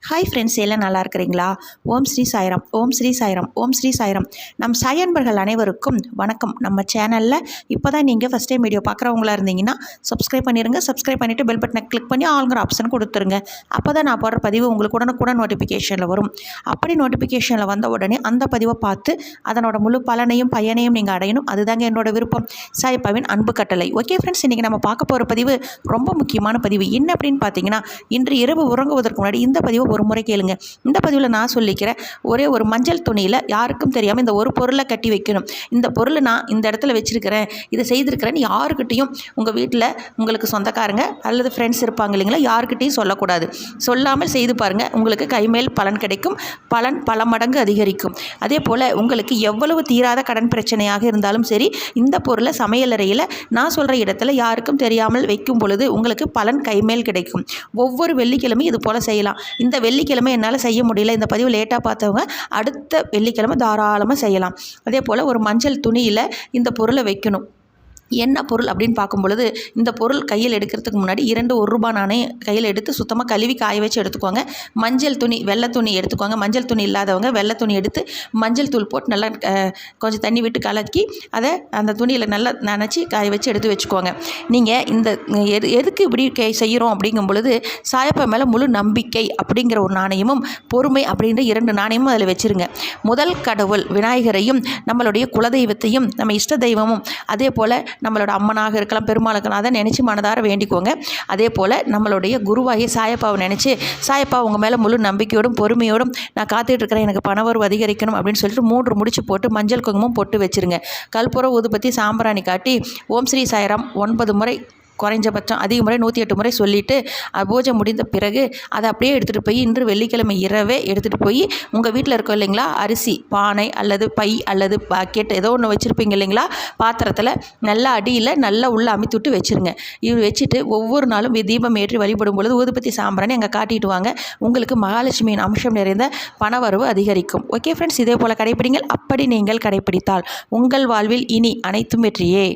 Hi friends, எல்லாம் நல்லா இருக்கிறீங்களா? ஓம் ஸ்ரீ சாய்ராம், ஓம் ஸ்ரீ சாய்ராம், ஓம் ஸ்ரீ சாய்ராம். நம் சாயன்பர்கள் அனைவருக்கும் வணக்கம். நம்ம சேனலில் இப்போ தான் நீங்கள் ஃபஸ்ட் டைம் வீடியோ பார்க்குறவங்களா இருந்தீங்கன்னா சப்ஸ்கிரைப் பண்ணிடுங்க. சப்ஸ்கிரைப் பண்ணிவிட்டு பெல் பட்டனை கிளிக் பண்ணி ஆளுங்கிற ஆப்ஷன் கொடுத்துருங்க. அப்போ தான் நான் போடுற பதிவு உங்களுக்கு உடனுக்குடன் நோட்டிஃபிகேஷனில் வரும். அப்படி நோட்டிஃபிகேஷனில் வந்த உடனே அந்த பதிவை பார்த்து அதனோட முழு பலனையும் பயனையும் நீங்கள் அடையணும். அதுதாங்க என்னோட விருப்பம். சாயப்பாவின் அன்பு கட்டளை. ஓகே ஃப்ரெண்ட்ஸ், இன்றைக்கி நம்ம பார்க்க போகிற பதிவு ரொம்ப முக்கியமான பதிவு. என்ன அப்படின்னு பார்த்தீங்கன்னா, இன்று இரவு உறங்குவதற்கு முன்னாடி இந்த பதிவை ஒரு முறை கேளுங்க. இந்த பதிவில் நான் சொல்லிக்கிறேன், ஒரே ஒரு மஞ்சள் துணியில் யாருக்கும் தெரியாமல் இந்த ஒரு பொருளை கட்டி வைக்கணும். இந்த பொருளை நான் இந்த இடத்துல வச்சிருக்கிறேன், இதை செய்திருக்கிறேன்னு யாருக்கிட்டையும் உங்கள் வீட்டில் உங்களுக்கு சொந்தக்காரங்க அல்லது ஃப்ரெண்ட்ஸ் இருப்பாங்க இல்லைங்களா, யாருக்கிட்டையும் சொல்லக்கூடாது. சொல்லாமல் செய்து பாருங்கள், உங்களுக்கு கைமேல் பலன் கிடைக்கும். பலன் பல மடங்கு அதிகரிக்கும். அதே போல் உங்களுக்கு எவ்வளவு தீராத கடன் பிரச்சனையாக இருந்தாலும் சரி, இந்த பொருளை சமையலறையில் நான் சொல்கிற இடத்துல யாருக்கும் தெரியாமல் வைக்கும் பொழுது உங்களுக்கு பலன் கைமேல் கிடைக்கும். ஒவ்வொரு வெள்ளிக்கிழமையும் இது போல் செய்யலாம். இந்த வெள்ளிக்கிழமை என்னால் செய்ய முடியல, இந்த பதிவு லேட்டாக பார்த்தவங்க அடுத்த வெள்ளிக்கிழமை தாராளமாக செய்யலாம். அதே போல் ஒரு மஞ்சள் துணியில் இந்த பொருளை வைக்கணும். என்ன பொருள் அப்படின்னு பார்க்கும் பொழுது, இந்த பொருள் கையில் எடுக்கிறதுக்கு முன்னாடி 2 1 நாணயம் கையில் எடுத்து சுத்தமாக கழுவி காய வச்சு எடுத்துக்கோங்க. மஞ்சள் துணி, வெள்ளை துணி எடுத்துக்கோங்க. மஞ்சள் துணி இல்லாதவங்க வெள்ளை துணி எடுத்து மஞ்சள் தூள் போட்டு நல்லா கொஞ்சம் தண்ணி விட்டு கலக்கி அதை அந்த துணியில் நல்லா நனைச்சி காய வச்சு எடுத்து வச்சுக்கோங்க. நீங்கள் இந்த எதுக்கு இப்படி செய்கிறோம் அப்படிங்கும் பொழுது, சாயப்பா மேலே முழு நம்பிக்கை அப்படிங்கிற ஒரு நாணயமும் பொறுமை அப்படின்ற 2 நாணயமும் அதில் வச்சுருங்க. முதல் கடவுள் விநாயகரையும் நம்மளுடைய குலதெய்வத்தையும் நம்ம இஷ்ட தெய்வமும், அதே போல் நம்மளோட அம்மனாக இருக்கலாம், பெருமாளுக்கு, அதை நினச்சி மனதார வேண்டிக்கோங்க. அதே போல் நம்மளுடைய குருவாகிய சாயப்பாவை நினச்சி, சாயப்பா உங்கள் மேலே முழு நம்பிக்கையோடும் பொறுமையோடும் நான் காத்துட்ருக்கிறேன், எனக்கு பணவரவு அதிகரிக்கணும் அப்படின்னு சொல்லிட்டு 3 முடிச்சு போட்டு மஞ்சள் குங்குமம் போட்டு வச்சுருங்க. கற்பூர ஊதுபத்தி சாம்பிராணி காட்டி ஓம் ஸ்ரீ சாய்ராம் 9 முறை, குறைஞ்சபட்சம் அதிக முறை 108 முறை சொல்லிவிட்டு பூஜை முடிந்த பிறகு அதை அப்படியே எடுத்துகிட்டு போய் இன்று வெள்ளிக்கிழமை இரவே எடுத்துகிட்டு போய் உங்கள் வீட்டில் இருக்கோம் இல்லைங்களா, அரிசி பானை அல்லது பை அல்லது பாக்கெட் ஏதோ ஒன்று வச்சுருப்பீங்க இல்லைங்களா, பாத்திரத்தில் நல்லா அடியில் நல்லா உள்ளே அமுத்தி விட்டு வச்சுருங்க. இது வச்சுட்டு ஒவ்வொரு நாளும் தீபம் ஏற்றி வழிபடும் பொழுது ஊதுபத்தி சாம்பிராணி அங்கே காட்டிட்டு வாங்க. உங்களுக்கு மகாலட்சுமியின் அம்சம் நிறைந்த பணவரவு அதிகரிக்கும். ஓகே ஃப்ரெண்ட்ஸ், இதே போல் கடைப்பிடிங்கள். அப்படி நீங்கள் கடைப்பிடித்தால் உங்கள் வாழ்வில் இனி அனைத்தும் வெற்றியே.